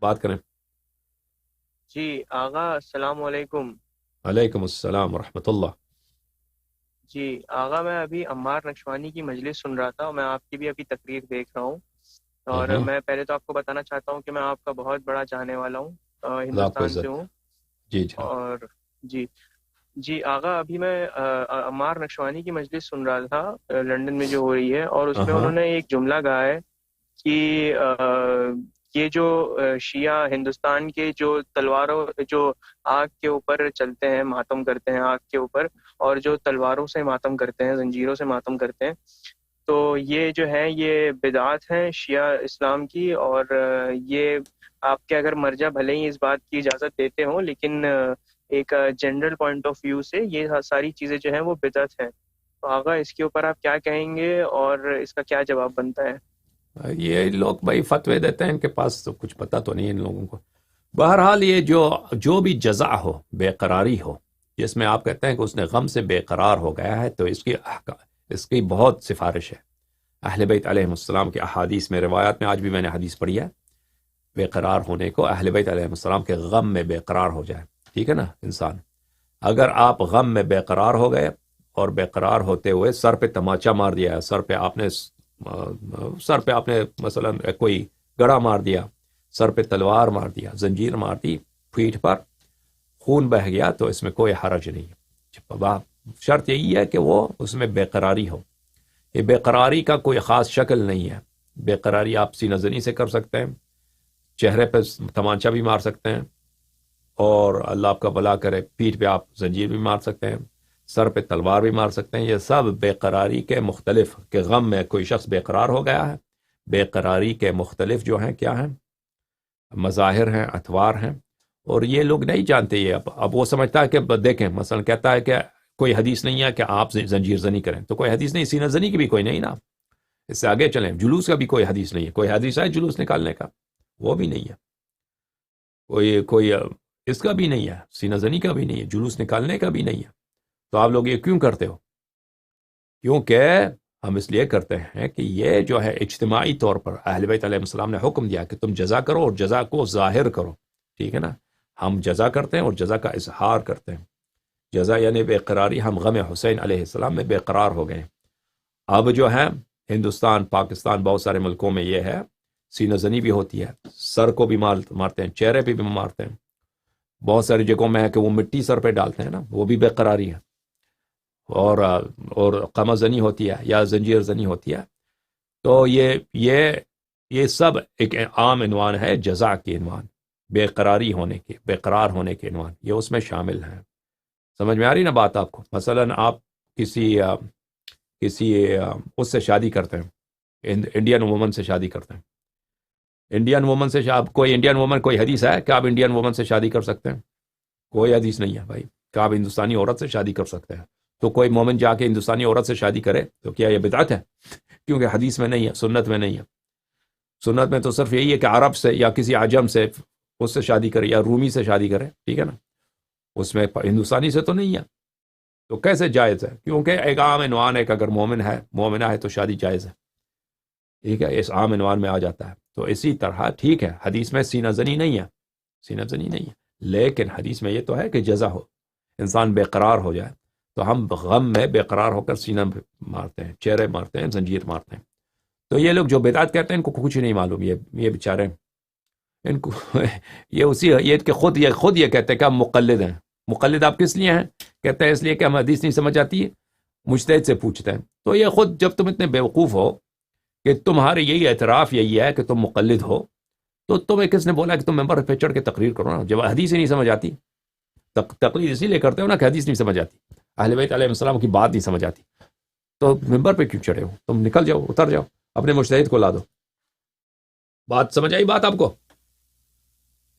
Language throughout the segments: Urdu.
بات کریں. جی آغا السلام علیکم. علیکم السلام ورحمۃ اللہ. جی آغا میں ابھی عمار نشوانی کی مجلس سن رہا تھا، اور میں آپ کی بھی ابھی تقریر دیکھ رہا ہوں. اور ہاں، میں پہلے تو آپ کو بتانا چاہتا ہوں کہ میں آپ کا بہت بڑا چاہنے والا ہوں، اللہ آپ کو ہندوستان سے عزت. ہوں. جی جناب. اور جی جی آغا ابھی میں عمار نشوانی کی مجلس سن رہا تھا، لندن میں جو ہو رہی ہے، اور اس میں ہاں انہوں نے ایک جملہ کہا ہے کہ یہ جو شیعہ ہندوستان کے جو تلواروں جو آگ کے اوپر چلتے ہیں، ماتم کرتے ہیں آگ کے اوپر، اور جو تلواروں سے ماتم کرتے ہیں، زنجیروں سے ماتم کرتے ہیں، تو یہ جو ہے یہ بدعات ہیں شیعہ اسلام کی. اور یہ آپ کے اگر مرجع بھلے ہی اس بات کی اجازت دیتے ہوں، لیکن ایک جنرل پوائنٹ آف ویو سے یہ ساری چیزیں جو ہیں وہ بدعت ہیں. تو آقا اس کے اوپر آپ کیا کہیں گے اور اس کا کیا جواب بنتا ہے؟ یہ لوگ بھائی فتوے دیتے ہیں، ان کے پاس تو کچھ پتہ تو نہیں ہے ان لوگوں کو. بہرحال یہ جو بھی جزا ہو، بے قراری ہو، جس میں آپ کہتے ہیں کہ اس نے غم سے بے قرار ہو گیا ہے، تو اس کی بہت سفارش ہے. اہل بیت علیہ السلام کے احادیث میں، روایات میں، آج بھی میں نے حدیث پڑھی ہے بے قرار ہونے کو. اہل بیت علیہ السلام کے غم میں بے قرار ہو جائے، ٹھیک ہے نا. انسان اگر آپ غم میں بے قرار ہو گئے اور بے قرار ہوتے ہوئے سر پہ تماچا مار دیا، سر پہ آپ نے مثلا کوئی گڑا مار دیا، سر پہ تلوار مار دیا، زنجیر مار دی پیٹھ پر، خون بہہ گیا، تو اس میں کوئی حرج نہیں ہے. شرط یہی ہے کہ وہ اس میں بے قراری ہو. یہ بے قراری کا کوئی خاص شکل نہیں ہے. بے قراری آپ سینہ زنی سے کر سکتے ہیں، چہرے پہ تمانچہ بھی مار سکتے ہیں، اور اللہ آپ کا بھلا کرے پیٹھ پہ آپ زنجیر بھی مار سکتے ہیں، سر پہ تلوار بھی مار سکتے ہیں. یہ سب بے قراری کے مختلف، کہ غم میں کوئی شخص بے قرار ہو گیا ہے، بے قراری کے مختلف جو ہیں کیا ہیں، مظاہر ہیں، اطوار ہیں. اور یہ لوگ نہیں جانتے. یہ اب وہ سمجھتا ہے کہ دیکھیں مثلا کہتا ہے کہ کوئی حدیث نہیں ہے کہ آپ زنجیر زنی کریں، تو کوئی حدیث نہیں. سینہ زنی کی بھی کوئی نہیں نا. اس سے آگے چلیں، جلوس کا بھی کوئی حدیث نہیں ہے. کوئی حدیث ہے جلوس نکالنے کا؟ وہ بھی نہیں ہے. کوئی اس کا بھی نہیں ہے، سینہ زنی کا بھی نہیں ہے، جلوس نکالنے کا بھی نہیں ہے. تو آپ لوگ یہ کیوں کرتے ہو؟ کیونکہ ہم اس لیے کرتے ہیں کہ یہ جو ہے اجتماعی طور پر اہل بیت علیہ السلام نے حکم دیا کہ تم جزا کرو اور جزا کو ظاہر کرو، ٹھیک ہے نا. ہم جزا کرتے ہیں اور جزا کا اظہار کرتے ہیں. جزا یعنی بے قراری. ہم غم حسین علیہ السلام میں بے قرار ہو گئے. اب جو ہے ہندوستان، پاکستان، بہت سارے ملکوں میں یہ ہے، سینہ زنی بھی ہوتی ہے، سر کو بھی مارتے ہیں، چہرے پہ بھی مارتے ہیں. بہت ساری جگہوں میں ہے کہ وہ مٹی سر پہ ڈالتے ہیں نا، وہ بھی بے قراری ہے. اور قمع زنی ہوتی ہے یا زنجیر زنی ہوتی ہے. تو یہ سب ایک عام عنوان ہے جزا کے عنوان، بے قراری ہونے کے، بے قرار ہونے کے عنوان، یہ اس میں شامل ہیں. سمجھ میں آ رہی نا بات آپ کو؟ مثلا آپ کسی اس سے شادی کرتے ہیں، انڈین وومن سے شادی کرتے ہیں. انڈین وومن سے کوئی انڈین وومن، کوئی حدیث ہے کہ آپ انڈین وومن سے شادی کر سکتے ہیں؟ کوئی حدیث نہیں ہے بھائی کہ آپ ہندوستانی عورت سے شادی کر سکتے ہیں. تو کوئی مومن جا کے ہندوستانی عورت سے شادی کرے تو کیا یہ بدعت ہے؟ کیونکہ حدیث میں نہیں ہے، سنت میں نہیں ہے. سنت میں تو صرف یہی ہے کہ عرب سے یا کسی عجم سے اس سے شادی کرے، یا رومی سے شادی کرے، ٹھیک ہے نا. اس میں ہندوستانی سے تو نہیں ہے. تو کیسے جائز ہے؟ کیونکہ ایک عام عنوان ہے کہ اگر مومنہ ہے تو شادی جائز ہے، ٹھیک ہے، اس عام عنوان میں آ جاتا ہے. تو اسی طرح ٹھیک ہے، حدیث میں سینہ زنی نہیں ہے، سینہ زنی نہیں ہے، لیکن حدیث میں یہ تو ہے کہ جزا ہو، انسان بے قرار ہو جائے. تو ہم غم میں بے قرار ہو کر سینہ مارتے ہیں، چہرے مارتے ہیں، زنجیر مارتے ہیں. تو یہ لوگ جو بدعت کہتے ہیں ان کو کچھ نہیں معلوم. یہ بیچارے ان کو یہ کہ خود یہ کہتے ہیں کہ ہم مقلد ہیں. مقلد آپ کس لیے ہیں؟ کہتے ہیں اس لیے کہ ہم حدیث نہیں سمجھ آتی ہے، مجتہد سے پوچھتے ہیں. تو یہ خود جب تم اتنے بیوقوف ہو کہ تمہارے یہی اعتراف یہی ہے کہ تم مقلد ہو، تو تمہیں کس نے بولا کہ تم ممبر پہ چڑھ کے تقریر کرو نا؟ جب حدیث ہی نہیں سمجھ آتی. تقلید اسی لیے کرتے ہو نا کہ حدیث نہیں سمجھ آتی، اہل بیت علیہ السلام کی بات نہیں سمجھ آتی. تو ممبر پہ کیوں چڑھے ہو؟ تم نکل جاؤ، اتر جاؤ، اپنے مجتہد کو لا دو. بات سمجھ آئی بات آپ کو؟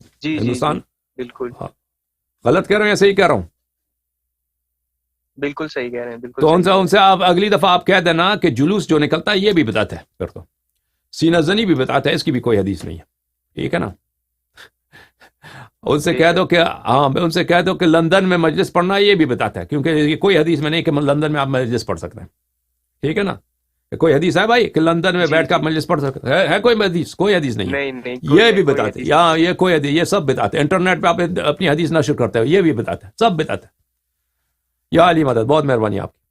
جی جی جی ہندوستان بالکل غلط کہہ رہا ہوں یا صحیح کہہ رہا ہوں؟ بالکل صحیح کہہ رہے ہیں، بالکل تو صحیح کہہ ان رہے سے ہیں. آپ اگلی دفعہ آپ کہہ دینا کہ جلوس جو نکلتا ہے یہ بھی بدعت ہے. پھر تو سینہ زنی بھی بدعت ہے، اس کی بھی کوئی حدیث نہیں ہے، ٹھیک ہے نا. ان سے بے کہہ دو شک. کہ ان سے کہہ دو کہ لندن میں مجلس پڑھنا یہ بھی بتاتا ہے، کیونکہ یہ کوئی حدیث میں نہیں کہ لندن میں آپ مجلس پڑھ سکتے ہیں، ٹھیک ہے نا. کوئی حدیث ہے بھائی کہ لندن میں بیٹھ کر مجلس پڑھ سکتے ہے کوئی حدیث؟ کوئی حدیث نہیں. نہیں یہ بھی بتاتے یہاں یہ کوئی حدیث، یہ سب بتاتے انٹرنیٹ پہ آپ اپنی حدیث نشر کرتے ہو، یہ بھی بتاتے سب بتاتے. یا علی مدد، بہت مہربانی آپ کی.